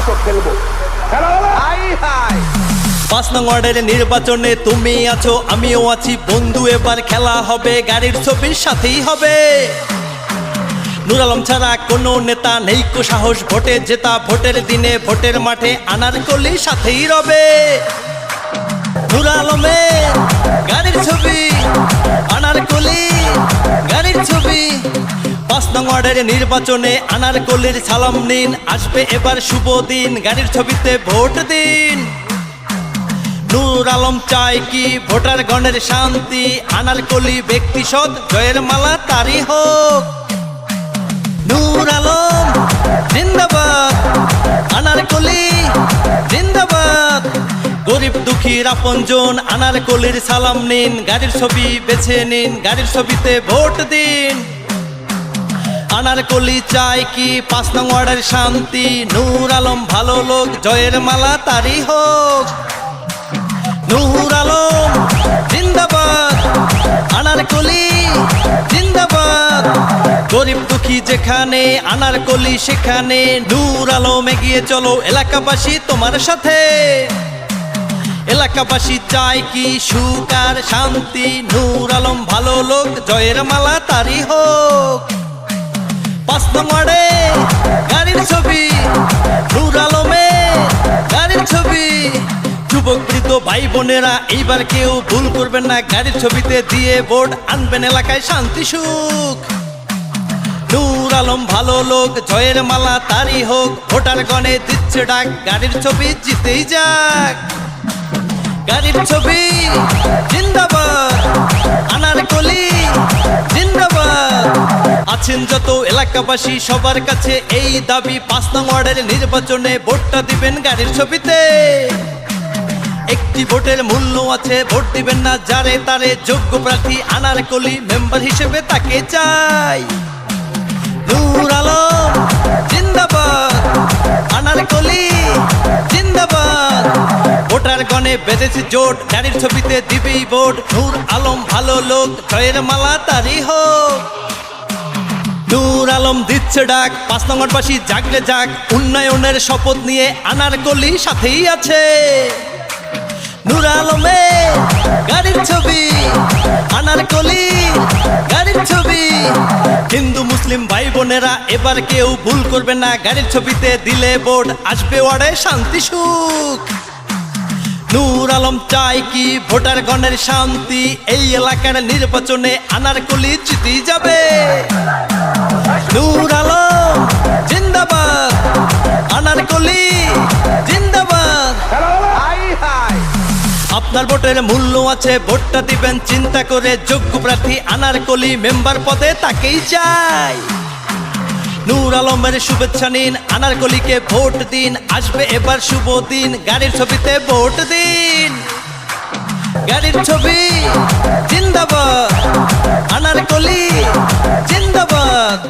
আসো খেলবো। পাঁচ নং ওয়ার্ডের নির্বাচনে তুমি আছো, আমিও আছি বন্ধু, এবার খেলা হবে গাড়ির ছবির সাথেই হবে। নূর আলম ছাড়া কোনো নেতা নেই কো সাহস ভোটে জেতা, ভোটের দিনে ভোটের মাঠে আনারকলি সাথেই রবে। নূর আলমের গাড়ির ছবি, আনারকলি গাড়ির ছবি। পাঁচ নং ওয়ার্ডের নির্বাচনে আনারকলির সালাম নিন, আসবে এবার শুভ দিন, গাড়ির ছবিতে ভোট দিন। নূর আলম চায় কি ভোটার গণের শান্তি, আনারকলি ব্যক্তি সৎ, জয়ের মালা তারই হোক। নূর আলম জিন্দাবাদ, আনারকলি জিন্দাবাদ। গরিব দুঃখীর আপনজন আনারকলির সালাম নিন, গাড়ির ছবি বেছে নিন, গাড়ির ছবিতে ভোট দিন। আনারকলি চায় কি পাঁচ নং ওয়ার্ডের শান্তি, নূর আলম ভালো লোক, জয়ের মালা তারই হোক। নূর আলম জিন্দাবাদ, আনারকলি জিন্দাবাদ। গরিব দুঃখী যেখানে আনারকলি সেখানে, নূর আলম এগিয়ে চলো এলাকাবাসী তোমার সাথে। এলাকাবাসী চায় কি সুখ আর শান্তি, নূর আলম ভালো লোক, জয়ের মালা তারই হোক। পাঁচ নং ওয়ার্ডে গাড়ির ছবি, নূর আলমের গাড়ির ছবি। যুবক বৃদ্ধ ভাই বোনেরা এইবার কেউ ভুল করবেন না, গাড়ির ছবিতে দিয়ে ভোট আনবেন এলাকায় শান্তি সুখ। নূর আলম ভালো লোক, জয়ের মালা তারই হোক, ভোটার গণে দিচ্ছে ডাক, গাড়ির ছবি জিতেই যাক। গাড়ির ছবি জিন্দাবাদ, আনারকলি জিন্দাবাদ। আছেন যত এলাকাবাসী সবার কাছে এই দাবি, পাঁচ নং ওয়ার্ডের নির্বাচনে ভোটটা দিবেন গাড়ির ছবিতে। একটি ভোটের মূল্য আছে, ভোট দিবেন না যারে তারে, যোগ্য প্রার্থী আনারকলি মেম্বার হিসেবে তাকে চাই। নূর আলম জিন্দাবাদ, আনারকলি জিন্দাবাদ। ভোটার গণে বেঁধেছে জোট, গাড়ির ছবিতে দিবেই ভোট, নূর আলম ভালো লোক, জয়ের মালা তারই হোক। নূর আলম দিচ্ছে ডাক, পাঁচ নং ওয়ার্ডবাসী জাগলে যাক, উন্নয়নের শপথ নিয়ে আনারকলি সাথেই আছে। নূর আলমের গাড়ির ছবি, আনারকলি গাড়ির ছবি। হিন্দু মুসলিম ভাই বোনেরা এবার কেউ ভুল করবে না, গাড়ির ছবিতে দিলে ভোট আসবে ওয়ার্ডে শান্তি সুখ। নূর আলম চায় কি ভোটার গণের শান্তি, এই এলাকার নির্বাচনে আনারকলি জিতেই যাবে। নূর আলম জিন্দাবাদ, আনারকলি জিন্দাবাদ। আপনার ভোটের মূল্য আছে, ভোটটা দিবেন চিন্তা করে, যোগ্য প্রার্থী আনারকলি মেম্বার পদে তাকেই চাই। নূর আলমের শুভেচ্ছা নিন, আনারকলিকে ভোট দিন, আসবে এবার শুভ দিন, গাড়ির ছবিতে ভোট দিন। গাড়ির ছবি জিন্দাবাদ, আনারকলি জিন্দাবাদ।